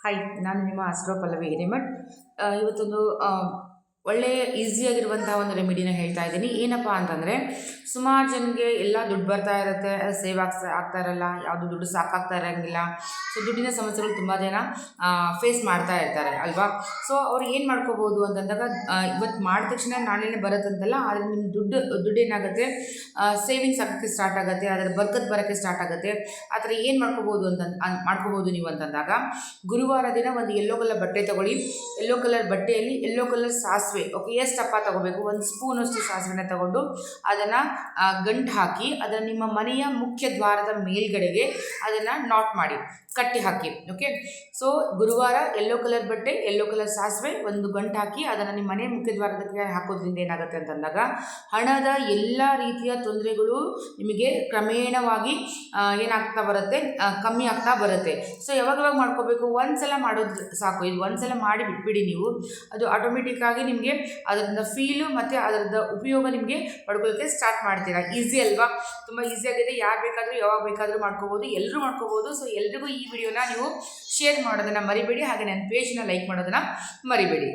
Hi, ನಾನು ನಿಮ್ಮ astro Pallavi Hiremath. ಇವತ್ತೊಂದು ಒಳ್ಳೆಯ ಈಸಿಯಾಗಿರುವಂಥ ಒಂದು ರೆಮಿಡಿನ ಹೇಳ್ತಾ ಇದ್ದೀನಿ. ಏನಪ್ಪ ಅಂತಂದರೆ, ಸುಮಾರು ಜನಕ್ಕೆ ಎಲ್ಲ ದುಡ್ಡು ಬರ್ತಾ ಇರುತ್ತೆ, ಸೇವ್ ಆಗ್ತಾ ಇರಲ್ಲ, ಯಾವುದು ದುಡ್ಡು ಸಾಕಾಗ್ತಾ ಇರೋಂಗಿಲ್ಲ. ಸೊ ದುಡ್ಡಿನ ಸಮಸ್ಯೆಗಳು ತುಂಬ ಜನ ಫೇಸ್ ಮಾಡ್ತಾ ಇರ್ತಾರೆ ಅಲ್ವಾ. ಸೊ ಅವ್ರು ಏನು ಮಾಡ್ಕೋಬೋದು ಅಂತಂದಾಗ, ಇವತ್ತು ಮಾಡಿದ ತಕ್ಷಣ ನಾಳೆನೇ ಬರುತ್ತಂತಲ್ಲ, ಆದರೆ ನಿಮ್ಮ ದುಡ್ಡು ಏನಾಗುತ್ತೆ, ಸೇವಿಂಗ್ಸ್ ಆಗೋಕ್ಕೆ ಸ್ಟಾರ್ಟ್ ಆಗುತ್ತೆ, ಅದರ ಬರ್ಕತ್ ಬರೋಕ್ಕೆ ಸ್ಟಾರ್ಟ್ ಆಗುತ್ತೆ. ಆ ಥರ ಏನು ಮಾಡ್ಕೋಬೋದು ನೀವು ಅಂತಂದಾಗ, ಗುರುವಾರ ದಿನ ಒಂದು ಯೆಲ್ಲೋ ಕಲರ್ ಬಟ್ಟೆ ತೊಗೊಳ್ಳಿ. ಯೆಲ್ಲೋ ಕಲರ್ ಬಟ್ಟೆಯಲ್ಲಿ ಯೆಲ್ಲೋ ಕಲರ್ ಸಾಸಿವೆ, ಓಕೆ, ಎಷ್ಟಪ್ಪ ತೊಗೋಬೇಕು, 1 ಸ್ಪೂನಷ್ಟು ಸಾಸಿವೆನ ತೊಗೊಂಡು ಅದನ್ನು ಗಂಟು ಹಾಕಿ, ಅದನ್ನು ನಿಮ್ಮ ಮನೆಯ ಮುಖ್ಯ ದ್ವಾರದ ಮೇಲ್ಗಡೆಗೆ ಅದನ್ನು ನಾಟ್ ಮಾಡಿ, ಕಟ್ಟಿ ಹಾಕಿ. ಓಕೆ, ಸೊ ಗುರುವಾರ ಯೆಲ್ಲೋ ಕಲರ್ ಬಟ್ಟೆ, ಯೆಲ್ಲೋ ಕಲರ್ ಸಾಸಿವೆ, ಒಂದು ಗಂಟು ಹಾಕಿ ಅದನ್ನು ನಿಮ್ಮ ಮನೆ ಮುಖ್ಯ ದ್ವಾರದಕ್ಕೆ ಹಾಕೋದ್ರಿಂದ ಏನಾಗುತ್ತೆ ಅಂತಂದಾಗ, ಹಣದ ಎಲ್ಲ ರೀತಿಯ ತೊಂದರೆಗಳು ನಿಮಗೆ ಕ್ರಮೇಣವಾಗಿ ಏನಾಗ್ತಾ ಬರುತ್ತೆ, ಕಮ್ಮಿ ಆಗ್ತಾ ಬರುತ್ತೆ. ಸೊ ಯಾವಾಗ ಮಾಡ್ಕೋಬೇಕು, ಒಂದ್ಸಲ ಮಾಡೋದು ಸಾಕು. ಇದು ಒಂದ್ಸಲ ಮಾಡಿ ಬಿಟ್ಬಿಡಿ ನೀವು, ಅದು ಆಟೋಮೆಟಿಕ್ಕಾಗಿ ನಿಮಗೆ ಅದರಿಂದ ಫೀಲು ಮತ್ತು ಅದರದ ಉಪಯೋಗ ನಿಮಗೆ ಪಡ್ಕೊಳ್ಳೋಕ್ಕೆ ಸ್ಟಾರ್ಟ್ ಮಾಡ್ತೀರಾ. ಈಸಿ ಅಲ್ವಾ, ತುಂಬ ಈಸಿಯಾಗಿದೆ. ಯಾರು ಬೇಕಾದರೂ ಯಾವಾಗ ಬೇಕಾದರೂ ಮಾಡ್ಕೋಬೋದು, ಎಲ್ಲರೂ ಮಾಡ್ಕೋಬೋದು. ಸೊ ಎಲ್ರಿಗೂ ಈ ವಿಡಿಯೋನ ನೀವು ಶೇರ್ ಮಾಡೋದನ್ನು ಮರಿಬೇಡಿ, ಹಾಗೆ ನನ್ನ ಪೇಜ್ನ ಲೈಕ್ ಮಾಡೋದನ್ನು ಮರಿಬೇಡಿ.